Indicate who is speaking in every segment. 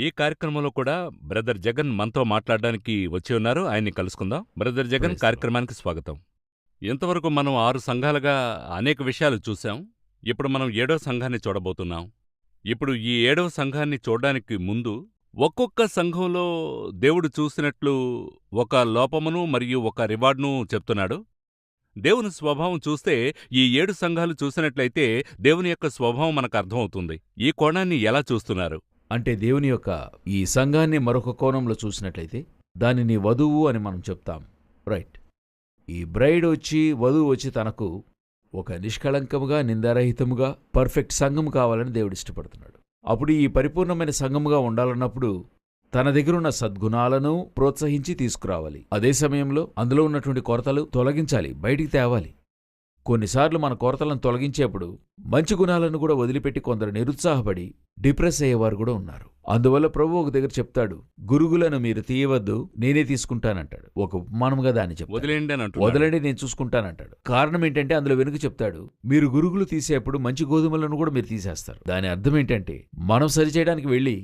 Speaker 1: ఈ కార్యక్రమంలో కూడా బ్రదర్ జగన్ మనతో మాట్లాడడానికి వచ్చి ఉన్నారు. ఆయన్ని కలుసుకుందాం. Brother Jagan,
Speaker 2: praise the Lord.
Speaker 1: కార్యక్రమానికి స్వాగతం. ఇంతవరకు మనం 6 సంఘాలుగా అనేక విషయాలు చూశాం. ఇప్పుడు మనం 7వ సంఘాన్ని చూడబోతున్నాం. ఇప్పుడు ఈ 7వ సంఘాన్ని చూడ్డానికి ముందు ఒక్కొక్క సంఘంలో దేవుడు చూసినట్లు ఒక లోపమును మరియు ఒక రివార్డును చెప్తున్నాడు. దేవుని స్వభావం చూస్తే ఈ 7 సంఘాలు చూసినట్లయితే దేవుని యొక్క స్వభావం మనకు అర్థమవుతుంది. ఈ కోణాన్ని ఎలా చూస్తున్నారు?
Speaker 2: అంటే దేవుని యొక్క ఈ సంఘాన్ని మరొక కోణంలో చూసినట్లయితే దానిని వధువు అని మనం చెప్తాం. రైట్. ఈ బ్రైడ్ వచ్చి, వధువు వచ్చి తనకు ఒక నిష్కళంకముగా, నిందారహితముగా పర్ఫెక్ట్ సంఘం కావాలని దేవుడు ఇష్టపడుతున్నాడు. అప్పుడు ఈ పరిపూర్ణమైన సంఘముగా ఉండాలన్నప్పుడు తన దగ్గరున్న సద్గుణాలను ప్రోత్సహించి తీసుకురావాలి. అదే సమయంలో అందులో ఉన్నటువంటి కొరతలు తొలగించాలి, బయటికి తేవాలి. కొన్నిసార్లు మన కొరతలను తొలగించేప్పుడు మంచి గుణాలను కూడా వదిలిపెట్టి కొందరు నిరుత్సాహపడి డిప్రెస్ అయ్యేవారు కూడా ఉన్నారు. అందువల్ల ప్రభు ఒక దగ్గర చెప్తాడు, గురుగులను మీరు తీయవద్దు, నేనే తీసుకుంటానంటాడు. ఒక ఉపమానంగా దాన్ని చెప్తాడు.
Speaker 1: వదిలేయండి అని అంటున్నాడు.
Speaker 2: వదలండి, నేను చూసుకుంటానంటాడు. కారణం ఏంటంటే అందులో వెనుక చెప్తాడు, మీరు గురుగులు తీసేప్పుడు మంచి గోధుమలను కూడా మీరు తీసేస్తారు. దాని అర్థం ఏంటంటే మనం సరిచేయడానికి వెళ్ళి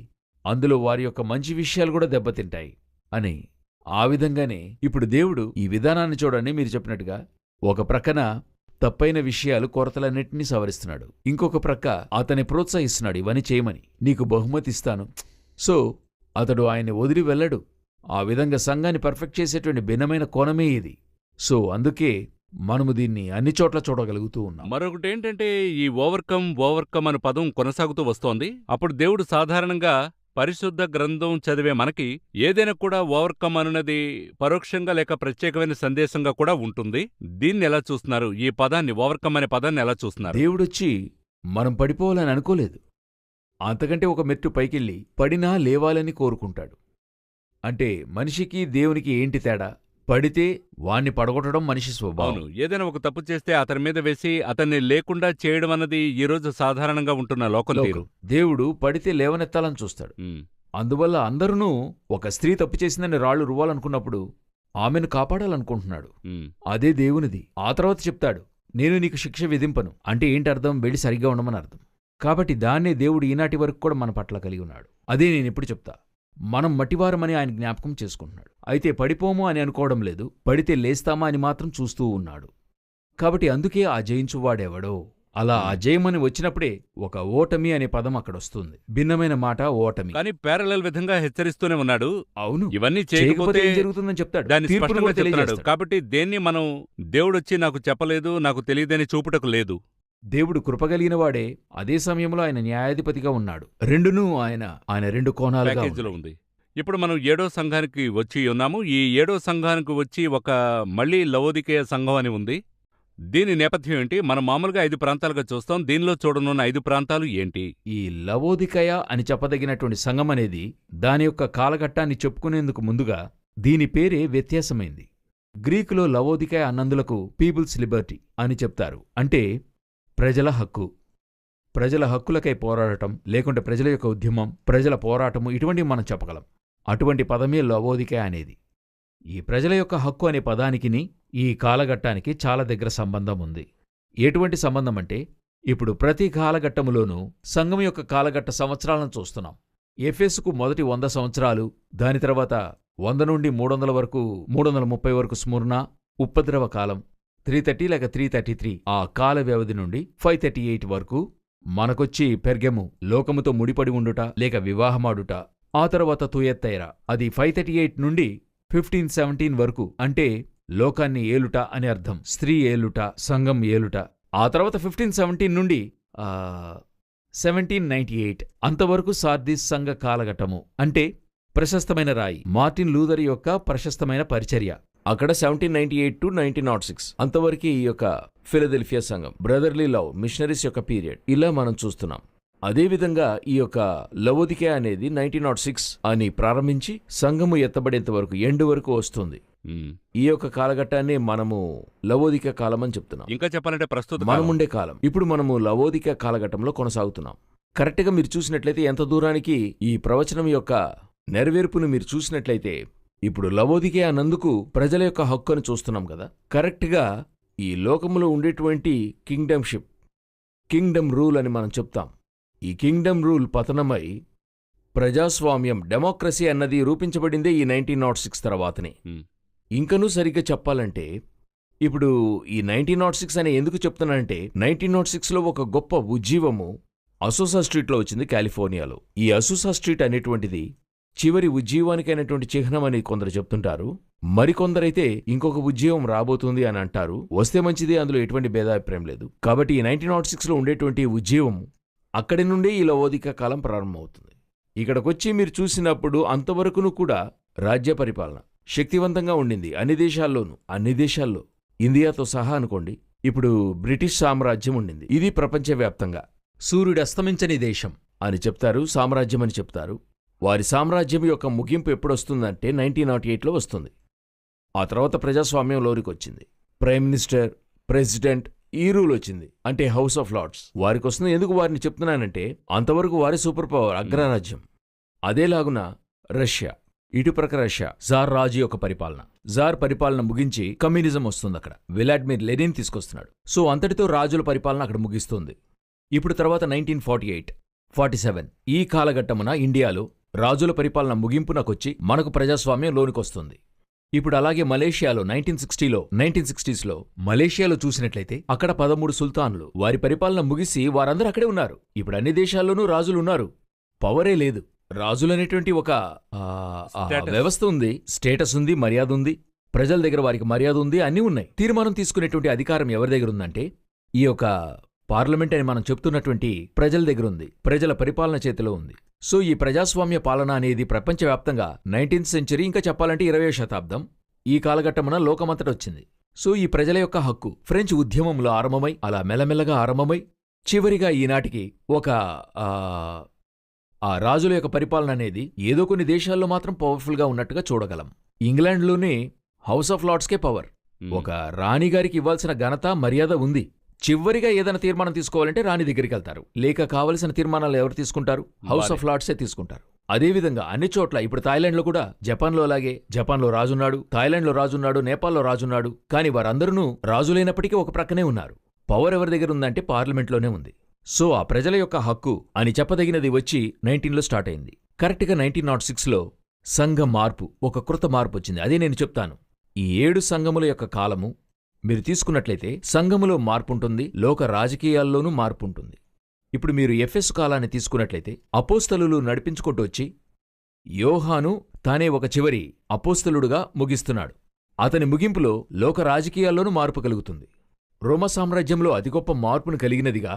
Speaker 2: అందులో వారి యొక్క మంచి విషయాలు కూడా దెబ్బతింటాయి అని. ఆ విధంగానే ఇప్పుడు దేవుడు ఈ విధానాన్ని చూడండి, మీరు చెప్పినట్టుగా ఒక ప్రక్కన తప్పైన విషయాలు, కొరతలన్నింటినీ సవరిస్తున్నాడు. ఇంకొక ప్రక్క అతన్ని ప్రోత్సహిస్తున్నాడు, ఇవన్నీ చేయమని, నీకు బహుమతి ఇస్తాను. సో అతడు ఆయన్ని వదిలి వెళ్ళడు. ఆ విధంగా సంఘాన్ని పర్ఫెక్ట్ చేసేటువంటి భిన్నమైన కోణమే ఇది. సో అందుకే మనము దీన్ని అన్ని చోట్ల చూడగలుగుతూ ఉన్నాం.
Speaker 1: మరొకటేంటంటే ఈ ఓవర్కమ్ అనే పదం కొనసాగుతూ వస్తోంది. అప్పుడు దేవుడు సాధారణంగా పరిశుద్ధ గ్రంథం చదివే మనకి ఏదైనా కూడా ఓవర్కమ్ అనున్నది పరోక్షంగా లేక ప్రత్యేకమైన సందేశంగా కూడా ఉంటుంది. దీన్ని ఎలా చూస్తున్నారు? ఈ పదాన్ని, ఓవర్కమ్ అనే పదాన్ని ఎలా చూస్తున్నారు?
Speaker 2: దేవుడొచ్చి మనం పడిపోవాలని అనుకోలేదు. అంతకంటే ఒక మెట్టు పైకెళ్ళి పడినా లేవాలని కోరుకుంటాడు. అంటే మనిషికి దేవునికి ఏంటి తేడా? పడితే వాణ్ణి పడగొట్టడం మనిషి స్వభావం.
Speaker 1: అవును, ఏదైనా ఒక తప్పు చేస్తే అతని మీద వేసి అతన్ని లేకుండా చేయడం అన్నది ఈ రోజు సాధారణంగా ఉంటున్న లోకం తీరు.
Speaker 2: దేవుడు పడితే లేవనెత్తాలని చూస్తాడు. అందువల్ల అందరూ ఒక స్త్రీ తప్పు చేసిందని రాళ్లు రువ్వాలనుకున్నప్పుడు ఆమెను కాపాడాలనుకుంటున్నాడు. అదే దేవునిది. ఆ తర్వాత చెప్తాడు, నేను నీకు శిక్ష విధింపను. అంటే ఏంటి అర్థం? వెళ్ళి సరిగ్గా ఉండమని అర్థం. కాబట్టి దాన్నే దేవుడు ఈనాటి వరకు కూడా మన పట్ల కలిగి ఉన్నాడు. అదే నేనెప్పుడు చెప్తా, మనం మట్టివారమని ఆయన జ్ఞాపకం చేసుకుంటున్నాడు. అయితే పడిపోము అని అనుకోవడం లేదు, పడితే లేస్తామా అని మాత్రం చూస్తూ ఉన్నాడు. కాబట్టి అందుకే ఆ జయించువాడెవడో. అలా ఆ జయమని వచ్చినప్పుడే ఒక ఓటమి అనే పదం అక్కడొస్తుంది. భిన్నమైన మాట ఓటమి.
Speaker 1: కానీ ప్యారలల్ విధంగా హెచ్చరిస్తూనే ఉన్నాడు.
Speaker 2: అవును,
Speaker 1: ఇవన్నీ
Speaker 2: చేయకపోతే
Speaker 1: చేయకపోతే
Speaker 2: ఏం జరుగుతుందని చెప్తాడు.
Speaker 1: దాన్ని
Speaker 2: తీర్పును
Speaker 1: స్పష్టంగా
Speaker 2: కూడా
Speaker 1: చెప్తున్నాడు.
Speaker 2: తెలియజేస్తాడు.
Speaker 1: కాబట్టి దేన్ని మనం దేవుడొచ్చి నాకు చెప్పలేదు, నాకు తెలియదని చూపుటకు లేదు.
Speaker 2: దేవుడు కృపగలిగినవాడే, అదే సమయంలో ఆయన న్యాయాధిపతిగా ఉన్నాడు. రెండునూ ఆయన రెండు కోణాలుగా
Speaker 1: ప్యాకేజీలో
Speaker 2: ఉన్నాయి.
Speaker 1: ఉంది. ఇప్పుడు మనం 7వ సంఘానికి వచ్చి ఉన్నాము. ఈ 7వ సంఘానికి వచ్చి ఒక మళ్ళీ లవోదికేయ సంఘం అని ఉంది. దీని నేపథ్యం ఏంటి? మనం మామూలుగా 5 ప్రాంతాలుగా చూస్తాం. దీనిలో చూడనున్న 5 ప్రాంతాలు ఏంటి?
Speaker 2: ఈ లవోదికయ అని చెప్పదగినటువంటి సంఘం అనేది దాని యొక్క కాలఘట్టాన్ని చెప్పుకునేందుకు ముందుగా దీని పేరే వ్యత్యాసమైంది. గ్రీకులో లవోదికయ అన్నందులకు పీపుల్స్ లిబర్టీ అని చెప్తారు. అంటే ప్రజల హక్కు, ప్రజల హక్కులకై పోరాడటం, లేకుంటే ప్రజల యొక్క ఉద్యమం, ప్రజల పోరాటము, ఇటువంటివి మనం చెప్పగలం. అటువంటి పదమే లవోదికయ అనేది. ఈ ప్రజల యొక్క హక్కు అనే పదానికిని ఈ కాలఘట్టానికి చాలా దగ్గర సంబంధం ఉంది. ఎటువంటి సంబంధం అంటే, ఇప్పుడు ప్రతి కాలఘట్టములోనూ సంఘం యొక్క కాలఘట్ట సంవత్సరాలను చూస్తున్నాం. ఎఫెసుకు మొదటి 100 సంవత్సరాలు, దాని తర్వాత 100 నుండి 300 వరకు, 330 వరకు స్ముర్నా, ఉపద్రవ కాలం, 330 లేక 333 ఆ కాల వ్యవధి నుండి 538 వరకు మనకొచ్చి పెర్గెము, లోకముతో ముడిపడి ఉండుట లేక వివాహమాడుట. ఆ తర్వాత తుయత్తైరా, అది 538 నుండి 1517 వరకు, అంటే లోకాన్ని ఏలుట అని అర్థం. స్త్రీ ఏలుట, సంఘం ఏలుట. ఆ తర్వాత 1517 నుండి 1798 అంతవరకు సార్దీస్ సంఘ కాలఘట్టము, అంటే ప్రశస్తమైన రాయి, మార్టిన్ లూథర్ యొక్క ప్రశస్తమైన పరిచర్య. అక్కడ 1798 టు 1906 అంతవరకు ఈ యొక్క ఫిలదెల్ఫియా సంఘం, బ్రదర్లీ లవ్, మిషనరీస్ యొక్క పీరియడ్, ఇలా మనం చూస్తున్నాం. అదేవిధంగా ఈ యొక్క లవోదికే అనేది 1906 అని ప్రారంభించి సంఘము ఎత్తబడేంత వరకు, ఎండ్ వరకు వస్తుంది. ఈ యొక్క కాలఘట్టాన్ని మనము లవోదిక కాలం అని చెప్తున్నాం.
Speaker 1: ఇంకా చెప్పాలంటే ప్రస్తుతం
Speaker 2: మనముండే కాలం. ఇప్పుడు మనము లవోదిక కాలఘట్టంలో కొనసాగుతున్నాం. కరెక్ట్గా మీరు చూసినట్లయితే, ఎంత దూరానికి ఈ ప్రవచనం యొక్క నెరవేర్పును మీరు చూసినట్లయితే, ఇప్పుడు లవోదికే అన్నందుకు ప్రజల యొక్క హక్కు అని చూస్తున్నాం కదా. కరెక్ట్గా ఈ లోకములో ఉండేటువంటి కింగ్డమ్ రూల్ అని మనం చెప్తాం. ఈ కింగ్డమ్ రూల్ పతనమై ప్రజాస్వామ్యం డెమోక్రసీ అన్నది రూపించబడిందే ఈ 1906 తర్వాతనే.
Speaker 1: ఉమ్,
Speaker 2: ఇంకనూ సరిగ్గా చెప్పాలంటే ఇప్పుడు ఈ 1906 అని ఎందుకు చెప్తున్నానంటే 1906లో ఒక గొప్ప ఉజ్జీవము అసూసా స్ట్రీట్లో వచ్చింది కాలిఫోర్నియాలో. ఈ అసూసా స్ట్రీట్ అనేటువంటిది చివరి ఉజ్జీవానికైనటువంటి చిహ్నం అని కొందరు చెప్తుంటారు. మరికొందరైతే ఇంకొక ఉజ్జీవం రాబోతుంది అని అంటారు. వస్తే మంచిది, అందులో ఎటువంటి భేదాభిప్రాయం లేదు. కాబట్టి ఈ 1906లో ఉండేటువంటి ఉజ్జీవం అక్కడి నుండే ఈ లవోదిక కాలం ప్రారంభమవుతుంది. ఇక్కడికొచ్చి మీరు చూసినప్పుడు అంతవరకును కూడా రాజ్య పరిపాలన శక్తివంతంగా ఉండింది అన్ని దేశాల్లో ఇండియాతో సహా అనుకోండి. ఇప్పుడు బ్రిటిష్ సామ్రాజ్యం ఉండింది. ఇది ప్రపంచవ్యాప్తంగా సూర్యుడు అస్తమించని దేశం అని చెప్తారు, సామ్రాజ్యం అని చెప్తారు. వారి సామ్రాజ్యం యొక్క ముగింపు ఎప్పుడొస్తుందంటే 1908లో వస్తుంది. ఆ తర్వాత ప్రజాస్వామ్యంలోనికి వచ్చింది. ప్రైమ్ మినిస్టర్, ప్రెసిడెంట్ ఈ రూల్ వచ్చింది, అంటే హౌస్ ఆఫ్ లార్డ్స్ వారికి వస్తుంది. ఎందుకు వారిని చెప్తున్నానంటే అంతవరకు వారి సూపర్ పవర్ అగ్రరాజ్యం. అదేలాగున రష్యా, ఇటుప్రక్క రష్యా జార్ రాజు యొక్క పరిపాలన. జార్ పరిపాలన ముగించి కమ్యూనిజం వస్తుంది. అక్కడ వ్లాదిమిర్ లెనిన్ తీసుకొస్తున్నాడు. సో అంతటితో రాజుల పరిపాలన అక్కడ ముగిస్తుంది. ఇప్పుడు తర్వాత 1948-47 ఈ కాలఘట్టమున ఇండియాలో రాజుల పరిపాలన ముగింపునకొచ్చి మనకు ప్రజాస్వామ్యం లోనికొస్తుంది. ఇప్పుడు అలాగే మలేషియాలో 1960స్లో మలేషియాలో చూసినట్లయితే అక్కడ 13 సుల్తాన్లు వారి పరిపాలన ముగిసి వారందరూ అక్కడే ఉన్నారు. ఇప్పుడు అన్ని దేశాల్లోనూ రాజులున్నారు, పవరే లేదు. రాజులనేటువంటి ఒక వ్యవస్థ ఉంది, స్టేటస్ ఉంది, మర్యాద ఉంది, ప్రజల దగ్గర వారికి మర్యాద ఉంది, అన్నీ ఉన్నాయి. తీర్మానం తీసుకునేటువంటి అధికారం ఎవరి దగ్గర ఉందంటే ఈ యొక్క పార్లమెంట్ అని మనం చెప్తున్నటువంటి ప్రజల దగ్గర ఉంది, ప్రజల పరిపాలన చేతిలో ఉంది. సో ఈ ప్రజాస్వామ్య పాలన అనేది ప్రపంచవ్యాప్తంగా 19th సెంచరీ, ఇంకా చెప్పాలంటే 20వ శతాబ్దం ఈ కాలఘట్టమున లోకమంతటొచ్చింది. సో ఈ ప్రజల యొక్క హక్కు ఫ్రెంచ్ ఉద్యమంలో ఆరంభమై అలా మెల్లమెల్లగా ఆరంభమై చివరిగా ఈనాటికి ఒక ఆ రాజుల యొక్క పరిపాలన అనేది ఏదో కొన్ని దేశాల్లో మాత్రం పవర్ఫుల్గా ఉన్నట్టుగా చూడగలం. ఇంగ్లాండ్లోనే హౌస్ ఆఫ్ లార్డ్స్కే పవర్. ఒక రాణిగారికి ఇవ్వాల్సిన ఘనత, మర్యాద ఉంది. చివరిగా ఏదైనా తీర్మానం తీసుకోవాలంటే రాణి దగ్గరికి వెళ్తారు, లేక కావలసిన తీర్మానాలు ఎవరు తీసుకుంటారు? హౌస్ ఆఫ్ లార్డ్సే తీసుకుంటారు. అదేవిధంగా అన్ని చోట్ల ఇప్పుడు థాయిలాండ్లో కూడా, జపాన్లో అలాగే, జపాన్లో రాజున్నాడు, థాయిలాండ్లో రాజున్నాడు, నేపాల్లో రాజున్నాడు. కానీ వారందరూ రాజులైనప్పటికీ ఒక ప్రక్కనే ఉన్నారు. పవర్ ఎవరి దగ్గర ఉందంటే పార్లమెంట్లోనే ఉంది. సో ఆ ప్రజల యొక్క హక్కు అని చెప్పదగినది వచ్చి 19లో స్టార్ట్ అయింది. కరెక్ట్గా 1906లో సంఘ మార్పు, ఒక కృత మార్పు వచ్చింది. అదే నేను చెప్తాను. ఈ 7 సంఘముల యొక్క కాలము మీరు తీసుకున్నట్లయితే సంఘములో మార్పుంటుంది, లోక రాజకీయాల్లోనూ మార్పుంటుంది. ఇప్పుడు మీరు ఎఫెసు కాలాన్ని తీసుకున్నట్లయితే అపోస్తలులు నడిపించుకుంటూ వచ్చి యోహాను తానే ఒక చివరి అపోస్తలుడుగా ముగిస్తున్నాడు. అతని ముగింపులో లోక రాజకీయాల్లోనూ మార్పు కలుగుతుంది. రోమా సామ్రాజ్యంలో అతి గొప్ప మార్పును కలిగినదిగా,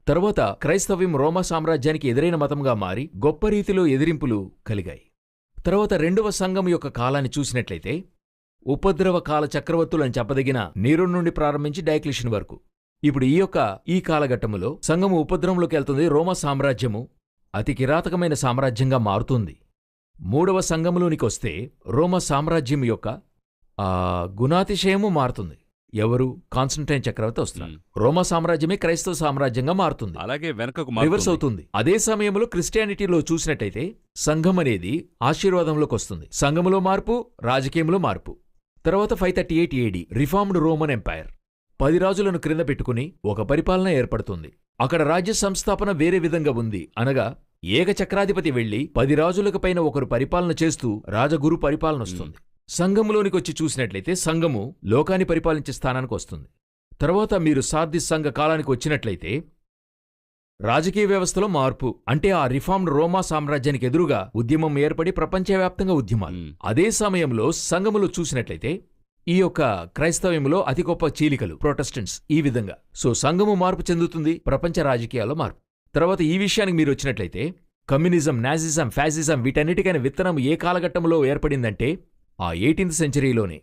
Speaker 2: తరువాత క్రైస్తవ్యం రోమా సామ్రాజ్యానికి ఎదురైన మతంగా మారి గొప్ప రీతిలో ఎదిరింపులు కలిగాయి. తర్వాత 2వ సంఘం యొక్క కాలాన్ని చూసినట్లయితే ఉపద్రవ కాల చక్రవర్తులని చెప్పదగిన నీరోన్ నుండి ప్రారంభించి డైక్లిషన్ వరకు. ఇప్పుడు ఈ కాలఘట్టములో సంఘము ఉపద్రవంలోకి వెళ్తుంది. రోమా సామ్రాజ్యము అతి కిరాతకమైన సామ్రాజ్యంగా మారుతుంది. 3వ సంఘములోనికొస్తే రోమా సామ్రాజ్యం యొక్క గుణాతిశయము మారుతుంది. ఎవరు? కాన్స్టంటైన్ చక్రవర్తి వస్తున్నారు. రోమా సామ్రాజ్యమే క్రైస్తవ సామ్రాజ్యంగా మారుతుంది,
Speaker 1: అలాగే వెనకకు
Speaker 2: రివర్స్ అవుతుంది. అదే సమయంలో క్రిస్టియానిటీలో చూసినట్టయితే సంఘం అనేది ఆశీర్వాదంలోకి వస్తుంది. సంఘములో మార్పు, రాజకీయంలో మార్పు. తర్వాత 538 AD రిఫార్మ్డ్ రోమన్ ఎంపైర్ 10 రాజులను క్రింద పెట్టుకుని ఒక పరిపాలన ఏర్పడుతుంది. అక్కడ రాజ్య సంస్థాపన వేరే విధంగా ఉంది. అనగా ఏకచక్రాధిపతి వెళ్లి 10 రాజులకు పైన ఒకరు పరిపాలన చేస్తూ రాజగురు పరిపాలన వస్తుంది. సంఘములోనికొచ్చి చూసినట్లయితే సంఘము లోకాన్ని పరిపాలించే స్థానానికి వస్తుంది. తర్వాత మీరు సార్దిస్ సంఘ కాలానికి వచ్చినట్లయితే రాజకీయ వ్యవస్థలో మార్పు, అంటే ఆ రిఫార్మ్డ్ రోమా సామ్రాజ్యానికి ఎదురుగా ఉద్యమం ఏర్పడి ప్రపంచవ్యాప్తంగా ఉద్యమాలు. అదే సమయంలో సంఘములో చూసినట్లయితే ఈ యొక్క క్రైస్తవ్యంలో అతి గొప్ప చీలికలు, ప్రొటెస్టెంట్స్. ఈ విధంగా సో సంఘము మార్పు చెందుతుంది, ప్రపంచ రాజకీయాల్లో మార్పు. తర్వాత ఈ విషయానికి మీరు వచ్చినట్లయితే కమ్యూనిజం, నాజిజం, ఫ్యాసిజం వీటన్నిటికైన విత్తనం ఏ కాలఘట్టంలో ఏర్పడిందంటే ఆ 18th సెంచరీలోనే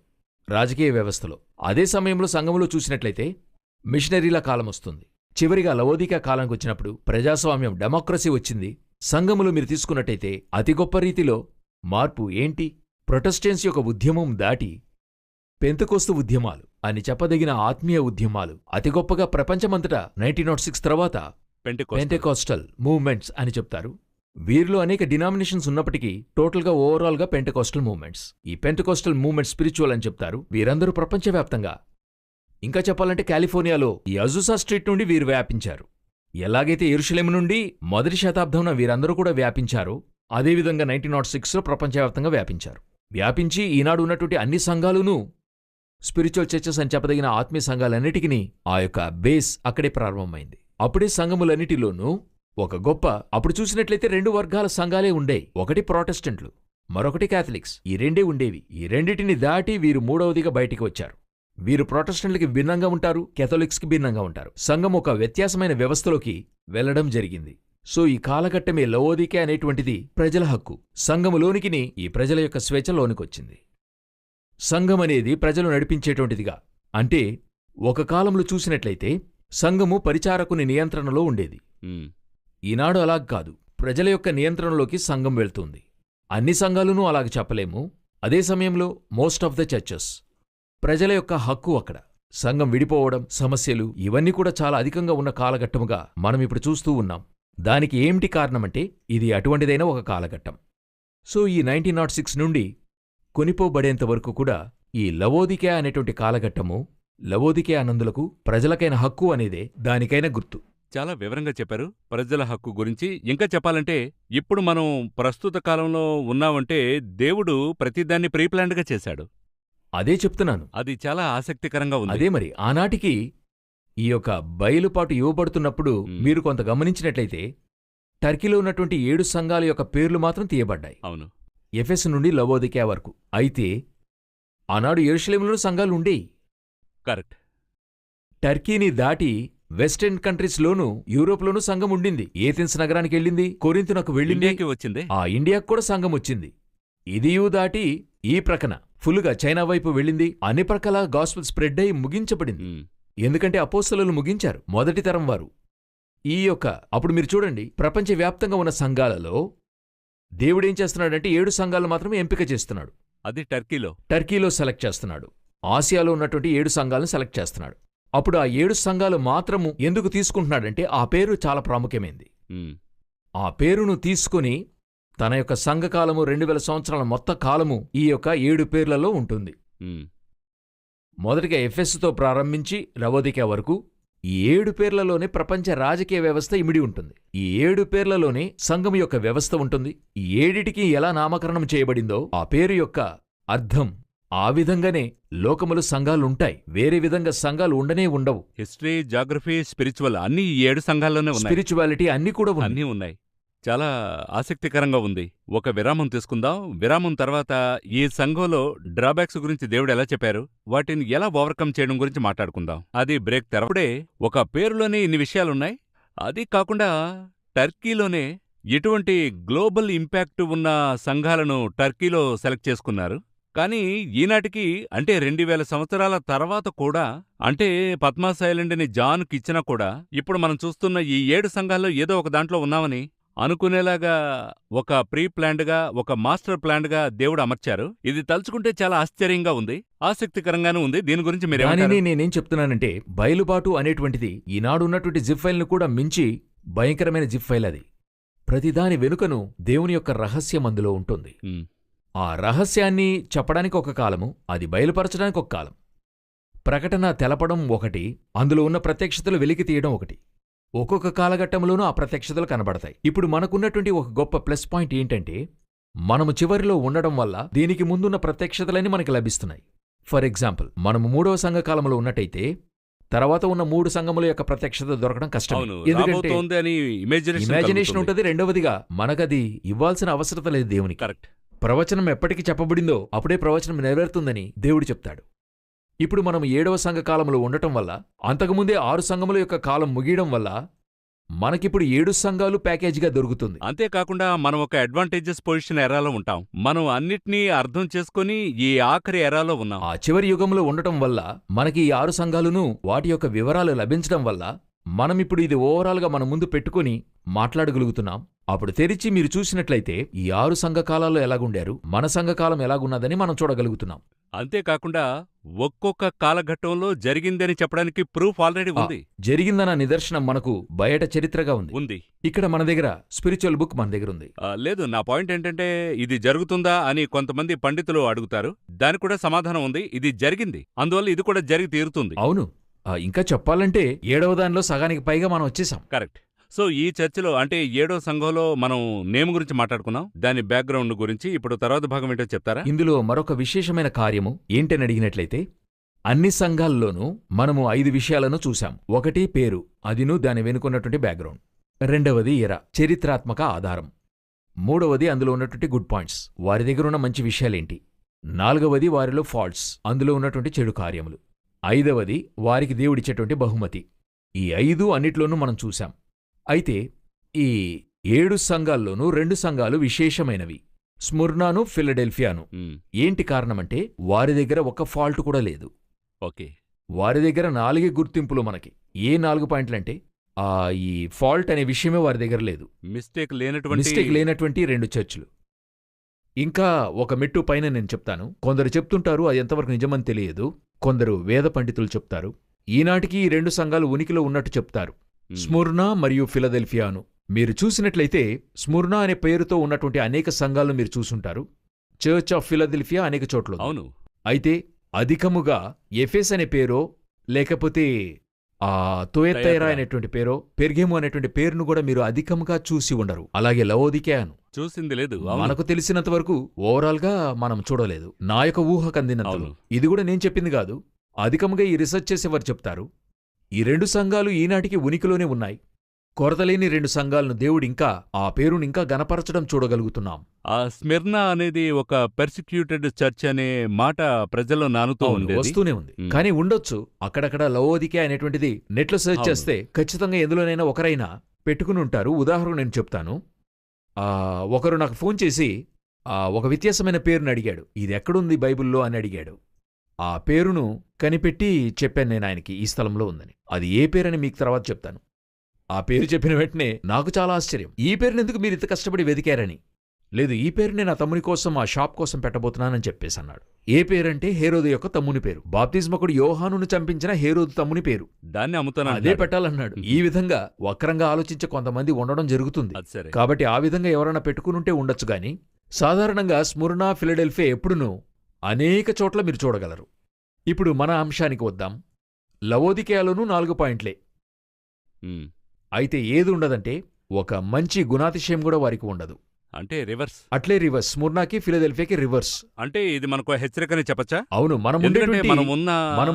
Speaker 2: రాజకీయ వ్యవస్థలో. అదే సమయంలో సంఘములో చూసినట్లయితే మిషనరీల కాలం వస్తుంది. చివరిగా లవోదికా కాలానికి వచ్చినప్పుడు ప్రజాస్వామ్యం, డెమోక్రసీ వచ్చింది. సంఘములో మీరు తీసుకున్నట్టయితే అతి గొప్ప రీతిలో మార్పు ఏంటి? ప్రొటెస్టెంట్స్ యొక్క ఉద్యమం దాటి పెంతెకోస్తు ఉద్యమాలు అని చెప్పదగిన ఆత్మీయ ఉద్యమాలు అతి గొప్పగా ప్రపంచమంతటా 1906 తర్వాత పెంటెకోస్టల్ మూవ్మెంట్స్ అని చెప్తారు. వీరిలో అనేక డినామినేషన్స్ ఉన్నప్పటికీ టోటల్గా ఓవరాల్గా పెంటెకోస్టల్ మూవ్మెంట్స్. ఈ పెంటెకోస్టల్ మూవ్మెంట్ స్పిరిచువల్ అని చెప్తారు. వీరందరూ ప్రపంచవ్యాప్తంగా, ఇంకా చెప్పాలంటే కాలిఫోర్నియాలో ఈ అజూసా స్ట్రీట్ నుండి వీరు వ్యాపించారు. ఎలాగైతే యెరూషలేము నుండి మొదటి శతాబ్దంలో వీరందరూ కూడా వ్యాపించారో అదేవిధంగా 1906లో ప్రపంచవ్యాప్తంగా వ్యాపించారు. వ్యాపించి ఈనాడు ఉన్నటువంటి అన్ని సంఘాలునూ స్పిరిచువల్ చర్చెస్ అని చెప్పదగిన ఆత్మీయ సంఘాలన్నిటికీ ఆ యొక్క బేస్ అక్కడే ప్రారంభమైంది. అప్పుడే సంఘములన్నిటిలోనూ ఒక గొప్ప, అప్పుడు చూసినట్లయితే 2 వర్గాల సంఘాలే ఉండేవి. ఒకటి ప్రొటెస్టెంట్లు, మరొకటి కాథలిక్స్. ఈ రెండే ఉండేవి. ఈ రెండిటిని దాటి వీరు మూడవదిగా బయటికి వచ్చారు. వీరు ప్రొటెస్టెంట్లకి భిన్నంగా ఉంటారు, కేథలిక్స్కి భిన్నంగా ఉంటారు. సంఘం ఒక వ్యత్యాసమైన వ్యవస్థలోకి వెళ్లడం జరిగింది. సో ఈ కాలఘట్టమే లవోదికే అనేటువంటిది ప్రజల హక్కు. సంఘములోనికిని ఈ ప్రజల యొక్క స్వేచ్ఛ లోనికొచ్చింది. సంఘం అనేది ప్రజలు నడిపించేటువంటిదిగా, అంటే ఒక కాలంలో చూసినట్లయితే సంఘము పరిచారకుని నియంత్రణలో ఉండేది. ఈనాడు అలాగ కాదు, ప్రజల యొక్క నియంత్రణలోకి సంఘం వెళ్తుంది. అన్ని సంఘాలునూ అలాగ చెప్పలేము. అదే సమయంలో మోస్ట్ ఆఫ్ ద చర్చెస్ ప్రజల యొక్క హక్కు అక్కడ. సంఘం విడిపోవడం, సమస్యలు ఇవన్నీ కూడా చాలా అధికంగా ఉన్న కాలఘట్టముగా మనం ఇప్పుడు చూస్తూ ఉన్నాం. దానికి ఏమిటి కారణమంటే ఇది అటువంటిదైన ఒక కాలఘట్టం. సో ఈ 1906 నుండి కొనిపోబడేంతవరకు కూడా ఈ లవోదికే అనేటువంటి కాలఘట్టము, లవోదికే ఆనందులకు ప్రజలకైన హక్కు అనేదే దానికైన గుర్తు.
Speaker 1: చాలా వివరంగా చెప్పారు ప్రజల హక్కు గురించి. ఇంకా చెప్పాలంటే ఇప్పుడు మనం ప్రస్తుత కాలంలో ఉన్నామంటే దేవుడు ప్రతిదాన్ని ప్రీప్లాన్డ్గా చేశాడు.
Speaker 2: అదే చెప్తున్నాను.
Speaker 1: అది చాలా ఆసక్తికరంగా ఉంది.
Speaker 2: అదే మరి ఆనాటికి ఈ యొక్క బయలుపాటు ఇవ్వబడుతున్నప్పుడు మీరు కొంత గమనించినట్లయితే టర్కీలో ఉన్నటువంటి 7 సంఘాల యొక్క పేర్లు మాత్రం తీయబడ్డాయి.
Speaker 1: అవును.
Speaker 2: ఎఫెసు నుండి లవోదికే వరకు. అయితే ఆనాడు యెరూషలేములో సంఘాలు ఉండేవి.
Speaker 1: కరెక్ట్.
Speaker 2: టర్కీని దాటి వెస్టర్న్ కంట్రీస్లోనూ యూరోప్లోనూ సంఘం ఉండింది. ఏథెన్స్ నగరానికి వెళ్ళింది, కొరింథునకు వెళ్ళింది,
Speaker 1: ఇండియాకి వచ్చింది.
Speaker 2: ఆ ఇండియాకు కూడా సంఘం వచ్చింది. ఇదియూ దాటి ఈ ప్రక్కన ఫుల్గా చైనా వైపు వెళ్ళింది. అన్ని ప్రక్కల గాస్పెల్ స్ప్రెడ్ అయి ముగించబడింది. ఎందుకంటే అపోస్తలులు ముగించారు, మొదటి తరం వారు. ఈ యొక్క అప్పుడు మీరు చూడండి, ప్రపంచవ్యాప్తంగా ఉన్న సంఘాలలో దేవుడేం చేస్తున్నాడంటే 7 సంఘాలు మాత్రమే ఎంపిక చేస్తున్నాడు.
Speaker 1: అది టర్కీలో
Speaker 2: సెలెక్ట్ చేస్తున్నాడు. ఆసియాలో ఉన్నటువంటి 7 సంఘాలను సెలెక్ట్ చేస్తున్నాడు. అప్పుడు ఆ 7 సంఘాలు మాత్రము ఎందుకు తీసుకుంటున్నాడంటే ఆ పేరు చాలా ప్రాముఖ్యమైంది. ఆ పేరును తీసుకుని తన యొక్క సంఘకాలము 2000 సంవత్సరాల మొత్త కాలము ఈ యొక్క 7 పేర్లలో ఉంటుంది. మొదటిగా ఎఫెసుతో ప్రారంభించి లవోదికే వరకు ఈ 7 పేర్లలోనే ప్రపంచ రాజకీయ వ్యవస్థ ఇమిడి ఉంటుంది. ఈ 7 పేర్లలోనే సంఘం యొక్క వ్యవస్థ ఉంటుంది. ఈ 7టికి ఎలా నామకరణం చేయబడిందో ఆ పేరు యొక్క అర్థం ఆ విధంగానే లోకములు సంఘాలుంటాయి. వేరే విధంగా సంఘాలు ఉండనే ఉండవు.
Speaker 1: హిస్టరీ, జాగ్రఫీ, స్పిరిచువల్ అన్ని 7 సంఘాల్లోనే ఉన్నాయి.
Speaker 2: స్పిరిచువాలిటీ అన్ని కూడా
Speaker 1: అన్నీ ఉన్నాయి. చాలా ఆసక్తికరంగా ఉంది. ఒక విరామం తీసుకుందాం. విరామం తర్వాత ఈ సంఘంలో డ్రాబ్యాక్స్ గురించి దేవుడు ఎలా చెప్పారు, వాటిని ఎలా ఓవర్కమ్ చేయడం గురించి మాట్లాడుకుందాం. అది బ్రేక్ తెరపుడే ఒక పేరులోనే ఇన్ని విషయాలున్నాయి. అది కాకుండా టర్కీలోనే ఎటువంటి గ్లోబల్ ఇంపాక్ట్ ఉన్న సంఘాలను టర్కీలో సెలెక్ట్ చేసుకున్నారు. కానీ ఈనాటికి అంటే 2000 సంవత్సరాల తర్వాత కూడా, అంటే పద్మాస్ ఐలాండ్ని జాన్కి ఇచ్చినా కూడా ఇప్పుడు మనం చూస్తున్న ఈ 7 సంఘాల్లో ఏదో ఒక దాంట్లో ఉన్నామని అనుకునేలాగా ఒక ప్రీ ప్లాన్డ్గా, ఒక మాస్టర్ ప్లాన్డ్గా దేవుడు అమర్చారు. ఇది తలుచుకుంటే చాలా ఆశ్చర్యంగా ఉంది, ఆసక్తికరంగానూ ఉంది. దీని గురించి
Speaker 2: మీరు నేనేం చెప్తున్నానంటే బయలుబాటు అనేటువంటిది ఈనాడు ఉన్నటువంటి జిప్ ఫైల్ను కూడా మించి భయంకరమైన జిప్ ఫైల్. అది ప్రతిదాని వెనుకను దేవుని యొక్క రహస్యం అందులో ఉంటుంది. ఆ రహస్యాన్ని చెప్పడానికి ఒక కాలము, అది బయలుపరచడానికి ఒక కాలం. ప్రకటన తెలపడం ఒకటి, అందులో ఉన్న ప్రత్యక్షతలు వెలికి తీయడం ఒకటి. ఒక్కొక్క కాలఘట్టంలోనూ ఆ ప్రత్యక్షతలు కనబడతాయి. ఇప్పుడు మనకున్నటువంటి ఒక గొప్ప ప్లస్ పాయింట్ ఏంటంటే మనము చివరిలో ఉండడం వల్ల దీనికి ముందున్న ప్రత్యక్షతలన్నీ మనకి లభిస్తున్నాయి. ఫర్ ఎగ్జాంపుల్, మనము 3వ సంఘకాలంలో ఉన్నట్టయితే తర్వాత ఉన్న 3 సంఘముల యొక్క ప్రత్యక్షత దొరకడం కష్టం. ఎందుకంటే ఇమాజినేషన్ ఉంటుంది. రెండవదిగా మనకది ఇవ్వాల్సిన అవసరత లేదు దేవునికి.
Speaker 1: కరెక్ట్.
Speaker 2: ప్రవచనం ఎప్పటికి చెప్పబడిందో అప్పుడే ప్రవచనం నెరవేరుతుందని దేవుడు చెప్తాడు. ఇప్పుడు మనం 7వ సంఘకాలంలో ఉండటం వల్ల, అంతకుముందే 6 సంఘముల యొక్క కాలం ముగియడం వల్ల మనకిప్పుడు 7 సంఘాలు ప్యాకేజీగా దొరుకుతుంది.
Speaker 1: అంతేకాకుండా మనం ఒక అడ్వాంటేజెస్ పొజిషన్ ఎరాలో ఉంటాం. మనం అన్నిటినీ అర్థం చేసుకుని ఈ ఆఖరి ఎరాలో ఉన్నాం.
Speaker 2: ఆ చివరి యుగంలో ఉండటం వల్ల మనకి ఈ 6 సంఘాలును వాటి యొక్క వివరాలు లభించడం వల్ల మనమిప్పుడు ఇది ఓవరాల్గా మన ముందు పెట్టుకుని మాట్లాడగలుగుతున్నాం. అప్పుడు తెరిచి మీరు చూసినట్లయితే ఈ 6 సంఘకాలాల్లో ఎలాగుండారు, మన సంఘకాలం ఎలాగున్నదని మనం చూడగలుగుతున్నాం.
Speaker 1: అంతేకాకుండా ఒక్కొక్క కాలఘట్టంలో జరిగిందని చెప్పడానికి ప్రూఫ్ ఆల్రెడీ ఉంది.
Speaker 2: జరిగిందన్న నిదర్శనం మనకు బయట చరిత్రగా ఉంది. ఇక్కడ మన దగ్గర స్పిరిచువల్ బుక్ మన దగ్గర ఉంది.
Speaker 1: లేదు, నా పాయింట్ ఏంటంటే ఇది జరుగుతుందా అని కొంతమంది పండితులు అడుగుతారు. దానికి కూడా సమాధానం ఉంది. ఇది జరిగింది, అందువల్ల ఇది కూడా జరిగి తీరుతుంది.
Speaker 2: అవును. ఇంకా చెప్పాలంటే 7వ దానిలో సగానికి పైగా మనం వచ్చేసాం.
Speaker 1: కరెక్ట్. సో ఈ చర్చలో అంటే ఏడో సంఘంలో మనం నేమ్ గురించి మాట్లాడుకున్నాం, దాని బ్యాక్గ్రౌండ్ గురించి. ఇప్పుడు తర్వాత భాగం ఏంటో చెప్తారా?
Speaker 2: ఇందులో మరొక విశేషమైన కార్యము ఏంటని అడిగినట్లయితే, అన్ని సంఘాల్లోనూ మనము 5 విషయాలను చూశాం. ఒకటి పేరు, అదిను దాని వెనుకున్నటువంటి బ్యాక్గ్రౌండ్. రెండవది ఎర, చరిత్రాత్మక ఆధారం. మూడవది అందులో ఉన్నటువంటి గుడ్ పాయింట్స్, వారి దగ్గరున్న మంచి విషయాలేంటి. నాలుగవది వారిలో ఫాల్ట్స్, అందులో ఉన్నటువంటి చెడు కార్యములు. ఐదవది వారికి దేవుడిచ్చేటువంటి బహుమతి. ఈ 5 అన్నిట్లోనూ మనం చూశాం. అయితే ఈ 7 సంఘాల్లోనూ 2 సంఘాలు విశేషమైనవి, స్ముర్నాను, ఫిలడెల్ఫియాను. ఏంటి కారణమంటే వారి దగ్గర ఒక ఫాల్ట్ కూడా లేదు.
Speaker 1: ఓకే.
Speaker 2: వారి దగ్గర 4 గుర్తింపులు మనకి. ఏ 4 పాయింట్లంటే ఈ ఫాల్ట్ అనే విషయమే వారి దగ్గర లేదు.
Speaker 1: మిస్టేక్
Speaker 2: లేనటువంటి 2 చర్చిలు. ఇంకా ఒక మెట్టు పైన నేను చెప్తాను. కొందరు చెప్తుంటారు, అది ఎంతవరకు నిజమని తెలియదు. కొందరు వేద పండితులు చెప్తారు, ఈనాటికి ఈ 2 సంఘాలు ఉనికిలో ఉన్నట్టు చెప్తారు, స్ముర్నా మరియు ఫిలదెల్ఫియాను. మీరు చూసినట్లయితే స్ముర్నా అనే పేరుతో ఉన్నటువంటి అనేక సంఘాలను మీరు చూసుంటారు. చర్చ్ ఆఫ్ ఫిలదెల్ఫియా అనేక చోట్ల.
Speaker 1: అవును.
Speaker 2: అయితే అధికముగా ఎఫెస్ అనే పేరో, లేకపోతే తోయతైరా అనేటువంటి పేరో, పెర్గెము అనేటువంటి పేరును కూడా మీరు అధికముగా చూసి ఉండరు. అలాగే లవోదికేయను
Speaker 1: చూసింది లేదు.
Speaker 2: మనకు తెలిసినంత వరకు ఓవరాల్ గా మనం చూడలేదు. నా యొక్క ఊహకు అందినంతలో. ఇది కూడా నేను చెప్పింది కాదు, అధికముగా ఈ రీసెర్చ్ చేసేవారు చెప్తారు. ఈ 2 సంఘాలు ఈనాటికి ఉనికిలోనే ఉన్నాయి. కొరతలేని 2 సంఘాలను దేవుడు ఇంకా ఆ పేరును ఇంకా గణపరచడం చూడగలుగుతున్నాం.
Speaker 1: ఆ స్మిర్నా అనేది ఒక పెర్సిక్యూటెడ్ చర్చ్ అనే మాట ప్రజల్లో నానుతూ
Speaker 2: వస్తూనే ఉంది. కానీ ఉండొచ్చు అక్కడక్కడ లవోదికే అనేటువంటిది నెట్లో సెర్చ్ చేస్తే ఖచ్చితంగా ఎందులోనైనా ఒకరైనా పెట్టుకుని ఉంటారు. ఉదాహరణ నేను చెప్తాను. ఒకరు నాకు ఫోన్ చేసి ఒక వ్యత్యాసమైన పేరును అడిగాడు. ఇది ఎక్కడుంది బైబిల్లో అని అడిగాడు. ఆ పేరును కనిపెట్టి చెప్పాను నేను ఆయనకి, ఈ స్థలంలో ఉందని. అది ఏ పేరని మీకు తర్వాత చెప్తాను. ఆ పేరు చెప్పిన వెంటనే నాకు చాలా ఆశ్చర్యం. ఈ పేరునెందుకు మీరు ఇంత కష్టపడి వెతికారని. లేదు, ఈ పేరునే నా తమ్ముని కోసం ఆ షాప్ కోసం పెట్టబోతున్నానని చెప్పేసి అన్నాడు. ఏ పేరంటే హేరోదు యొక్క తమ్ముని పేరు. బాప్తిస్మకుడు యోహానును చంపించిన హేరోదు తమ్ముని పేరు.
Speaker 1: దాన్ని అమ్ముతాను,
Speaker 2: అదే పెట్టాలన్నాడు. ఈ విధంగా వక్రంగా ఆలోచించే కొంతమంది ఉండడం జరుగుతుంది. కాబట్టి ఆ విధంగా ఎవరైనా పెట్టుకునుంటే ఉండొచ్చు గాని, సాధారణంగా స్ముర్నా, ఫిలడెల్ఫియా ఎప్పుడునూ అనేక చోట్ల మీరు చూడగలరు. ఇప్పుడు మన అంశానికి వద్దాం. లవోదికేయలోనూ 4 పాయింట్లే. అయితే ఏది ఉండదంటే ఒక మంచి గుణాతిశయం కూడా వారికి ఉండదు.
Speaker 1: అంటే రివర్స్.
Speaker 2: అట్లే రివర్స్. స్ముర్నాకి ఫిలదెల్ఫియాకి రివర్స్.
Speaker 1: అంటే ఇది మనకు హెచ్చరికని చెప్పచ్చా?
Speaker 2: అవును. మనం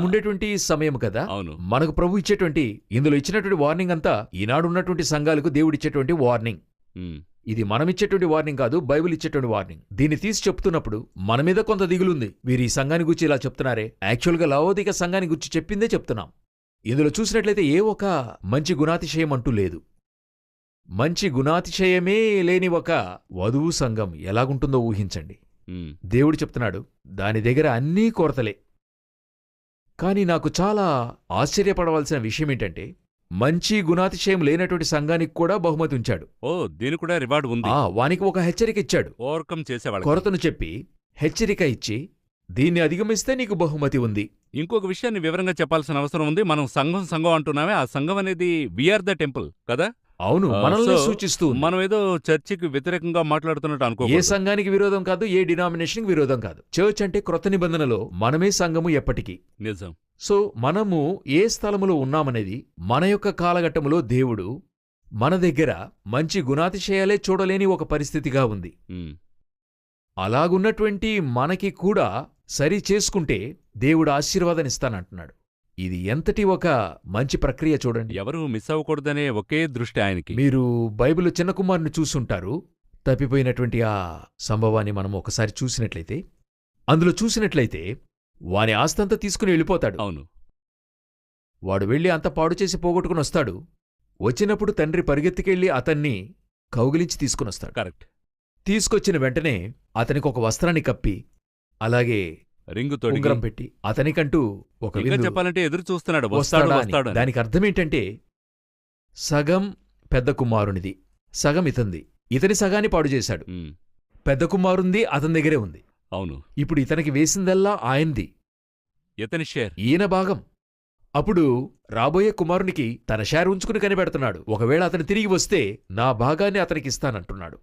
Speaker 2: ఉండేటువంటి సమయం కదా.
Speaker 1: అవును.
Speaker 2: మనకు ప్రభు ఇచ్చేటువంటి, ఇందులో ఇచ్చినటువంటి వార్నింగ్ అంతా ఈనాడున్నటువంటి సంఘాలకు దేవుడిచ్చేటువంటి వార్నింగ్. ఇది మనమిచ్చేటువంటి వార్నింగ్ కాదు, బైబిల్ ఇచ్చేటువంటి వార్నింగ్. దీన్ని తీసి చెప్తున్నప్పుడు మన మీద కొంత దిగులుంది. వీరు ఈ సంఘాన్ని గురించి ఇలా చెప్తున్నారే, యాక్చువల్గా లవోదిక సంఘాన్ని గురించి చెప్పిందే చెప్తున్నాం. ఇందులో చూసినట్లయితే ఏ ఒక మంచి గుణాతిశయం అంటూ లేదు. మంచి గుణాతిశయమే లేని ఒక వధువు సంఘం ఎలాగుంటుందో ఊహించండి. దేవుడు చెప్తున్నాడు, దాని దగ్గర అన్నీ కొరతలే. కాని నాకు చాలా ఆశ్చర్యపడవలసిన విషయం ఏంటంటే, మంచి గుణాతిశయం లేనటువంటి సంఘానికి కూడా బహుమతి ఉంచాడు.
Speaker 1: దీనికి కూడా రివార్డు ఉంది.
Speaker 2: వానికి ఒక హెచ్చరిక ఇచ్చాడు.
Speaker 1: ఓవర్కమ్ చేసేవాడు.
Speaker 2: కొరతను చెప్పి హెచ్చరిక ఇచ్చి, దీన్ని అధిగమిస్తే నీకు బహుమతి ఉంది.
Speaker 1: ఇంకొక విషయాన్ని వివరంగా చెప్పాల్సిన అవసరం ఉంది. మనం సంఘం అంటున్నామే, ఆ సంఘం అనేది వీఆర్ ద టెంపుల్ కదా.
Speaker 2: అవును, మనల్ని సూచిస్తూ.
Speaker 1: మనం ఏదో చర్చికి వ్యతిరేకంగా మాట్లాడుతున్నట్టు అనుకో.
Speaker 2: ఏ సంఘానికి విరోధం కాదు, ఏ డినామినేషన్ విరోధం కాదు. చర్చ్ అంటే క్రొత్త నిబంధనలో మనమే సంఘము ఎప్పటికీ.
Speaker 1: నిజం.
Speaker 2: సో మనము ఏ స్థలములో ఉన్నామనేది మన యొక్క కాలఘట్టములో దేవుడు మన దగ్గర మంచి గుణాతిశయాలే చూడలేని ఒక పరిస్థితిగా ఉంది. అలాగున్నటువంటి మనకి కూడా సరి చేసుకుంటే దేవుడు ఆశీర్వాదాన్నిస్తానంటున్నాడు. ఇది ఎంతటి ఒక మంచి ప్రక్రియ చూడండి.
Speaker 1: ఎవరూ మిస్ అవ్వకూడదనే ఒకే దృష్టి ఆయనకి.
Speaker 2: మీరు బైబిల్ చిన్న కుమారుని చూసుంటారు. తప్పిపోయినటువంటి ఆ సంభవాన్ని మనం ఒకసారి చూసినట్లయితే, అందులో చూసినట్లయితే వాని ఆస్తంతా తీసుకుని వెళ్ళిపోతాడు.
Speaker 1: అవును.
Speaker 2: వాడు వెళ్ళి అంత పాడు చేసి పోగొట్టుకుని వస్తాడు. వచ్చినప్పుడు తండ్రి పరిగెత్తికెళ్ళి అతన్ని కౌగిలించి తీసుకునొస్తాడు.
Speaker 1: కరెక్ట్.
Speaker 2: తీసుకొచ్చిన వెంటనే అతనికి ఒక వస్త్రాన్ని కప్పి, అలాగే
Speaker 1: రింగుతో
Speaker 2: ఉంగరం పెట్టి, అతనికంటూ ఒక
Speaker 1: చెప్పాలంటే ఎదురు చూస్తున్నాడు.
Speaker 2: దానికి అర్థమేంటంటే, సగం పెద్ద కుమారునిది, సగం ఇతంది. ఇతని సగాన్ని పాడు చేశాడు. పెద్ద కుమారుంది అతని దగ్గరే ఉంది.
Speaker 1: అవును.
Speaker 2: ఇప్పుడు ఇతనికి వేసిందల్లా ఆయనది,
Speaker 1: ఇతని షేర్,
Speaker 2: ఈయన భాగం. అప్పుడు రాబోయే కుమారునికి తన షేర్ ఉంచుకుని కనిపెడుతున్నాడు. ఒకవేళ అతను తిరిగి వస్తే నా భాగాన్ని అతనికిస్తానంటున్నాడు.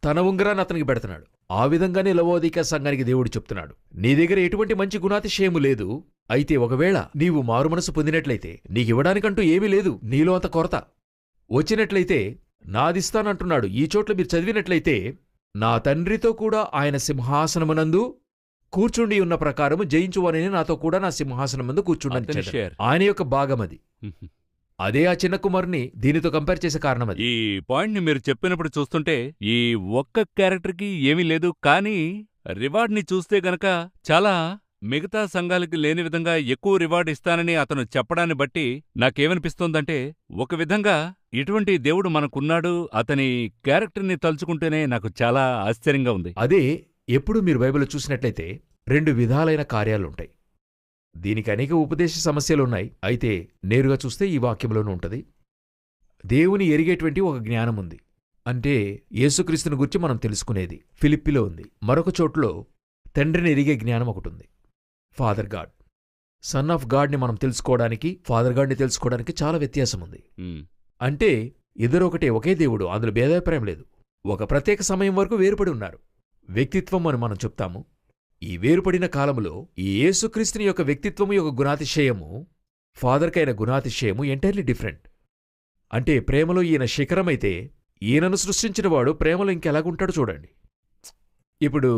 Speaker 2: తన ఉంగరాన్ని అతనికి పెడుతున్నాడు. ఆ విధంగానే లవోదిక సంఘానికి దేవుడు చెప్తున్నాడు, నీ దగ్గర ఎటువంటి మంచి గుణాతిశయము లేదు. అయితే ఒకవేళ నీవు మారుమనసు పొందినట్లయితే నీకివ్వడానికంటూ ఏమీ లేదు. నీలో అంత కొరత వచ్చినట్లయితే నాదిస్తానంటున్నాడు. ఈ చోట్ల మీరు చదివినట్లయితే నా తండ్రితో కూడా ఆయన సింహాసనమునందు కూర్చుండి ఉన్న ప్రకారము జయించువానని నాతో కూడా నా సింహాసనమందు కూర్చుండని
Speaker 1: అతని
Speaker 2: చెప్పాడు.
Speaker 1: షేర్.
Speaker 2: ఆయన యొక్క భాగమది. అదే ఆ చిన్న కుమారుని దీనితో కంపేర్ చేసే కారణం అది.
Speaker 1: ఈ పాయింట్ని మీరు చెప్పినప్పుడు చూస్తుంటే ఈ ఒక్క క్యారెక్టర్కి ఏమీ లేదు, కానీ రివార్డ్ని చూస్తే గనక చాలా మిగతా సంఘాలకి లేని విధంగా ఎక్కువ రివార్డ్ ఇస్తానని అతను చెప్పడాన్ని బట్టి నాకేమనిపిస్తోందంటే, ఒక విధంగా ఇటువంటి దేవుడు మనకున్నాడు, అతని క్యారెక్టర్ని తలుచుకుంటేనే నాకు చాలా ఆశ్చర్యంగా ఉంది.
Speaker 2: అదే ఎప్పుడు మీరు బైబిల్ చూసినట్లయితే 2 విధాలైన కార్యాలుంటాయి. దీనికి అనేక ఉపదేశ సమస్యలున్నాయి. అయితే నేరుగా చూస్తే ఈ వాక్యంలోనూ ఉంటది. దేవుని ఎరిగేటువంటి ఒక జ్ఞానముంది. అంటే యేసుక్రీస్తుని గురించి మనం తెలుసుకునేది ఫిలిప్పిలో ఉంది. మరొక చోట్లో తండ్రిని ఎరిగే జ్ఞానం ఒకటుంది. ఫాదర్ గాడ్, సన్ ఆఫ్ గాడ్ని మనం తెలుసుకోవడానికి, ఫాదర్ గాడ్ని తెలుసుకోవడానికి చాలా వ్యత్యాసముంది.
Speaker 1: ఉమ్,
Speaker 2: అంటే ఇద్దరు ఒకటే, ఒకే దేవుడు, అందులో భేదాభిప్రాయం లేదు. ఒక ప్రత్యేక సమయం వరకు వేరుపడి ఉన్నారు. వ్యక్తిత్వం అని మనం చెప్తాము. ఈ వేరుపడిన కాలములో ఈ యేసుక్రీస్తుని యొక్క వ్యక్తిత్వము యొక్క గుణాతిశయము, ఫాదర్కైన గుణాతిశయము ఎంటైర్లీ డిఫరెంట్. అంటే ప్రేమలో ఈయన శిఖరమైతే ఈయనను సృష్టించినవాడు ప్రేమలో ఇంకెలాగుంటాడో చూడండి. ఇప్పుడు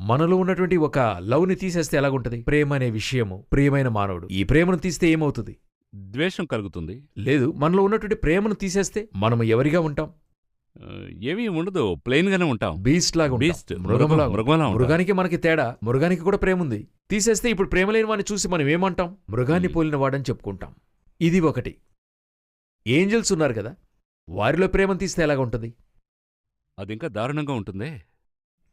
Speaker 2: మనలో ఉన్నటువంటి ఒక లవ్ని తీసేస్తే ఎలాగుంటది? ప్రేమ అనే విషయము, ప్రియమైన మానవుడు, ఈ ప్రేమను తీస్తే ఏమవుతుంది?
Speaker 1: ద్వేషం కలుగుతుంది.
Speaker 2: లేదు, మనలో ఉన్నటువంటి ప్రేమను తీసేస్తే మనము ఎవరిగా ఉంటాం?
Speaker 1: ఏమీ ఉండదు, ప్లెయిన్ గానే ఉంటాం.
Speaker 2: బీస్ట్ లాగా ఉంటాం.
Speaker 1: బీస్ట్,
Speaker 2: మృగంలా
Speaker 1: మృగంలా ఉంటాం.
Speaker 2: మృగానికి మనకి తేడా, మృగానికి కూడా ప్రేమ ఉంది. తీసేస్తే ఇప్పుడు ప్రేమ లేని వాడిని చూసి మనం ఏమంటాం? మృగాన్ని పోలిన వాడని చెప్పుకుంటాం. ఇది ఒకటి. ఏంజల్స్ ఉన్నారు కదా, వారిలో ప్రేమను తీస్తే ఎలాగ ఉంటుంది?
Speaker 1: అది ఇంకా దారుణంగా ఉంటుందే.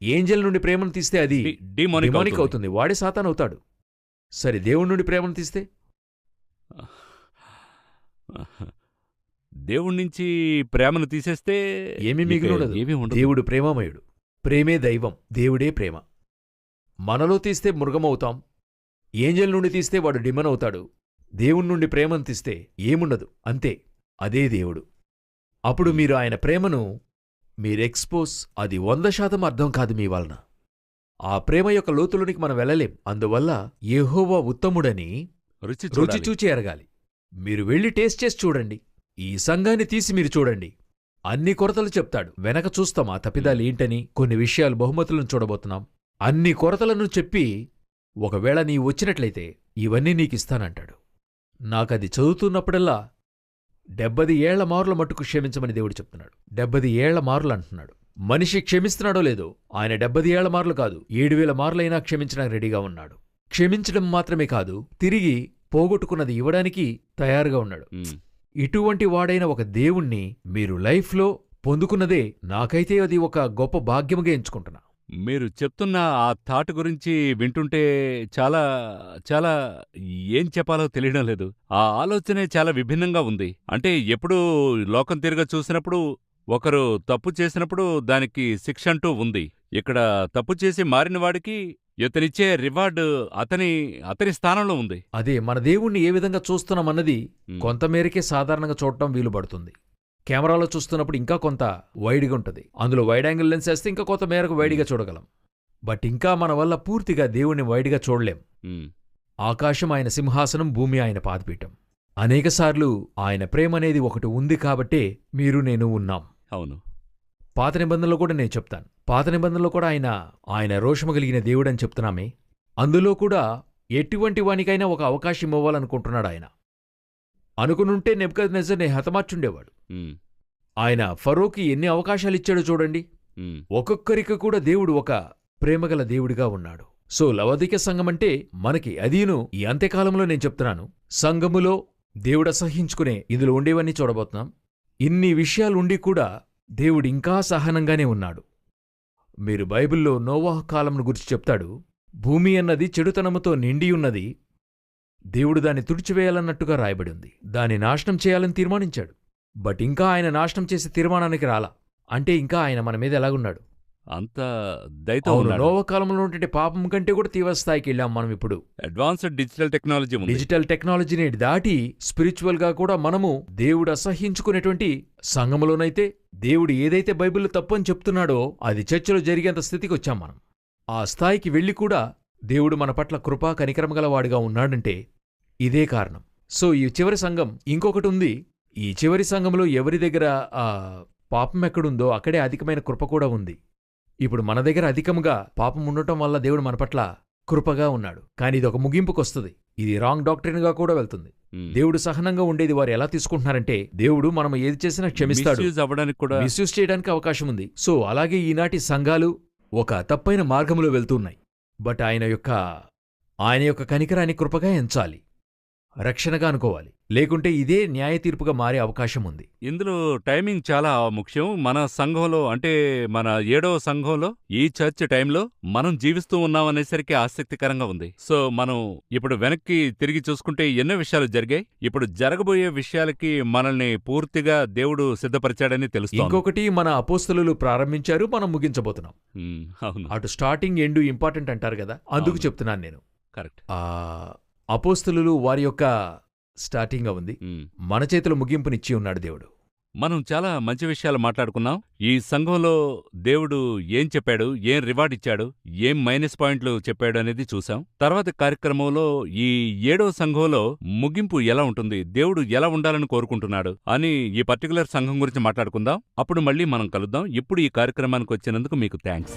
Speaker 2: ఏంజల్ నుండి ప్రేమను తీస్తే అది
Speaker 1: డిమోనిక్
Speaker 2: డిమానిక్ అవుతుంది, వాడే సాతాన్ అవుతాడు. సరే, దేవుడి నుండి ప్రేమను తీస్తే
Speaker 1: దేవుడి నుంచి ప్రేమను తీసేస్తే
Speaker 2: ఏమీ మిగిలినడదు.
Speaker 1: ఏమీ ఉండదు.
Speaker 2: దేవుడు ప్రేమమయుడు, ప్రేమే దైవం, దేవుడే ప్రేమ. మనలో తీస్తే మృగమవుతాం, ఏంజల్ నుండి తీస్తే వాడు డిమన్ అవుతాడు. దేవుడి నుండి ప్రేమను తీస్తే ఏముండదు, అంతే, అదే దేవుడు. అప్పుడు మీరు ఆయన ప్రేమను మీరెక్స్పోజ్, అది 100% అర్థం కాదు మీ వలన. ఆ ప్రేమ యొక్క లోతులోనికి మనం వెళ్ళలేం. అందువల్ల యెహోవా ఉత్తముడని
Speaker 1: రుచి
Speaker 2: రుచి చూచి ఎరగాలి. మీరు వెళ్ళి టేస్ట్ చేసి చూడండి. ఈ సంఘాన్ని తీసి మీరు చూడండి, అన్ని కొరతలు చెప్తాడు. వెనక చూస్తాం ఆ తప్పిదాలు ఏంటని. కొన్ని విషయాలు, బహుమతులను చూడబోతున్నాం. అన్ని కొరతలను చెప్పి ఒకవేళ నీ వచ్చినట్లయితే ఇవన్నీ నీకిస్తానంటాడు. నాకది చదువుతున్నప్పుడల్లా 70 ఏళ్ల మారుల మట్టుకు క్షమించమని దేవుడు చెప్తున్నాడు. 70 ఏళ్ల మారులు అంటున్నాడు. మనిషి క్షమిస్తున్నాడో లేదో, ఆయన 70 ఏళ్ల మార్లు కాదు, 7000 మార్లైనా క్షమించడానికి రెడీగా ఉన్నాడు. క్షమించడం మాత్రమే కాదు, తిరిగి పోగొట్టుకున్నది ఇవ్వడానికి తయారుగా ఉన్నాడు. ఇటువంటి వాడైన ఒక దేవుణ్ణి మీరు లైఫ్లో పొందుకున్నదే నాకైతే అది ఒక గొప్ప భాగ్యముగా ఎంచుకుంటున్నా.
Speaker 1: మీరు చెప్తున్న ఆ థాట్ గురించి వింటుంటే చాలా చాలా ఏం చెప్పాలో తెలియడం లేదు. ఆ ఆలోచనే చాలా విభిన్నంగా ఉంది. అంటే ఎప్పుడూ లోకం తిరగ చూసినప్పుడు ఒకరు తప్పు చేసినప్పుడు దానికి శిక్ష అంటూ ఉంది. ఇక్కడ తప్పు చేసి మారిన వాడికి ఇతనిచ్చే రివార్డు అతని స్థానంలో ఉంది.
Speaker 2: అదే మన దేవుణ్ణి ఏ విధంగా చూస్తున్నామన్నది కొంతమేరకే సాధారణంగా చూడటం వీలు పడుతుంది. కెమెరాలో చూస్తున్నప్పుడు ఇంకా కొంత వైడ్గా ఉంటుంది. అందులో వైడ్ యాంగిల్ లెన్స్ వేస్తే ఇంకా కొంత మేరకు వైడ్గా చూడగలం. బట్ ఇంకా మన వల్ల పూర్తిగా దేవుణ్ణి వైడ్గా చూడలేం. ఆకాశం ఆయన సింహాసనం, భూమి ఆయన పాదపీఠం. అనేకసార్లు ఆయన ప్రేమనేది ఒకటి ఉంది కాబట్టే మీరు నేను ఉన్నాం.
Speaker 1: అవును.
Speaker 2: పాత నిబంధనలో కూడా నేను చెప్తాను. పాత నిబంధనలో కూడా ఆయన రోషము కలిగిన దేవుడని చెప్తున్నామే. అందులో కూడా ఎటువంటి వానికైనా ఒక అవకాశం ఇవ్వాలనుకుంటున్నాడు ఆయన. అనుకునుంటే నెబుకద్నెజర్ని హతమార్చుండేవాడు. ఆయన ఫరోకి ఎన్ని అవకాశాలిచ్చాడో చూడండి. ఒక్కొక్కరికి కూడా దేవుడు ఒక ప్రేమగల దేవుడిగా ఉన్నాడు. సో లవదిక సంఘమంటే మనకి అదీను ఈ అంత్యకాలంలో నేను చెప్తున్నాను, సంఘములో దేవుడు అసహించుకునే ఇందులో ఉండేవన్నీ చూడబోతున్నాం. ఇన్ని విషయాలు ఉండి కూడా దేవుడు ఇంకా సహనంగానే ఉన్నాడు. మీరు బైబిల్లో నోవాహు కాలంను గురించి చెప్తాడు. భూమి అన్నది చెడుతనముతో నిండియున్నది, దేవుడు దాన్ని తుడిచివేయాలన్నట్టుగా రాయబడి ఉంది. దాన్ని నాశనం చేయాలని తీర్మానించాడు. బట్ ఇంకా ఆయన నాశనం చేసే తీర్మానానికి రాలా. అంటే ఇంకా ఆయన మన మీద ఎలాగున్నాడు?
Speaker 1: అంత దయతో ఉన్నాడు.
Speaker 2: నోవా కాలంలో ఉంటే పాపం కంటే కూడా తీవ్ర స్థాయికి వెళ్ళాం మనం. ఇప్పుడు
Speaker 1: అడ్వాన్స్డ్ డిజిటల్ టెక్నాలజీ ఉంది.
Speaker 2: డిజిటల్ టెక్నాలజీని దాటి స్పిరిచువల్ గా కూడా మనము దేవుడు అసహించుకునేటువంటి సంఘములోనైతే దేవుడు ఏదైతే బైబిల్లో తప్పని చెప్తున్నాడో అది చర్చలో జరిగేంత స్థితికి వచ్చాం మనం. ఆ స్థాయికి వెళ్ళి కూడా దేవుడు మన పట్ల కృపా కనికరమగలవాడిగా ఉన్నాడంటే ఇదే కారణం. సో ఈ చివరి సంఘం ఇంకొకటి ఉంది. ఈ చివరి సంఘంలో ఎవరి దగ్గర ఆ పాపం ఎక్కడుందో అక్కడే అధికమైన కృప కూడా ఉంది. ఇప్పుడు మన దగ్గర అధికముగా పాపం ఉండటం వల్ల దేవుడు మన పట్ల కృపగా ఉన్నాడు. కాని ఇది ఒక ముగింపుకొస్తుంది. ఇది రాంగ్ డాక్ట్రిన్గా కూడా వెళ్తుంది. దేవుడు సహనంగా ఉండేది వారు ఎలా తీసుకుంటున్నారంటే, దేవుడు మనం ఏది చేసినా క్షమిస్తాడు,
Speaker 1: మిస్యూజ్ అవ్వడానికి కూడా
Speaker 2: మిస్యూజ్ చేయడానికి అవకాశం ఉంది. సో అలాగే ఈనాటి సంఘాలు ఒక తప్పైన మార్గంలో వెళ్తున్నాయి. బట్ ఆయన యొక్క కనికరాన్ని కృపగా ఎంచాలి, రక్షణగా అనుకోవాలి. లేకుంటే ఇదే న్యాయ తీర్పుగా మారే అవకాశం ఉంది.
Speaker 1: ఇందులో టైమింగ్ చాలా ముఖ్యం. మన సంఘంలో అంటే మన 7వ సంఘంలో ఈ చర్చ్ టైంలో మనం జీవిస్తూ ఉన్నాం అనేసరికి ఆసక్తికరంగా ఉంది. సో మనం ఇప్పుడు వెనక్కి తిరిగి చూసుకుంటే ఎన్నో విషయాలు జరిగాయి. ఇప్పుడు జరగబోయే విషయాలకి మనల్ని పూర్తిగా దేవుడు సిద్ధపరిచాడని తెలుస్తోంది.
Speaker 2: ఇంకొకటి, మన అపోస్తలులు ప్రారంభించారు, మనం ముగించబోతున్నాం.
Speaker 1: అవును,
Speaker 2: అటు స్టార్టింగ్ ఎండ్ ఇంపార్టెంట్ అంటారు కదా, అందుకు
Speaker 1: అవును.
Speaker 2: చెప్తున్నాను నేను.
Speaker 1: కరెక్ట్.
Speaker 2: అపోస్తలులు వారి యొక్క స్టార్టింగ్గా ఉంది, మన చేతిలో ముగింపునిచ్చి ఉన్నాడు దేవుడు.
Speaker 1: మనం చాలా మంచి విషయాలు మాట్లాడుకున్నాం. ఈ సంఘంలో దేవుడు ఏం చెప్పాడు, ఏం రివార్డ్ ఇచ్చాడు, ఏం మైనస్ పాయింట్లు చెప్పాడు అనేది చూసాం. తర్వాత కార్యక్రమంలో ఈ 7వ సంఘంలో ముగింపు ఎలా ఉంటుంది, దేవుడు ఎలా ఉండాలని కోరుకుంటున్నాడు అని ఈ పర్టికులర్ సంఘం గురించి మాట్లాడుకుందాం. అప్పుడు మళ్ళీ మనం కలుద్దాం. ఇప్పుడు ఈ కార్యక్రమానికి వచ్చినందుకు మీకు థ్యాంక్స్.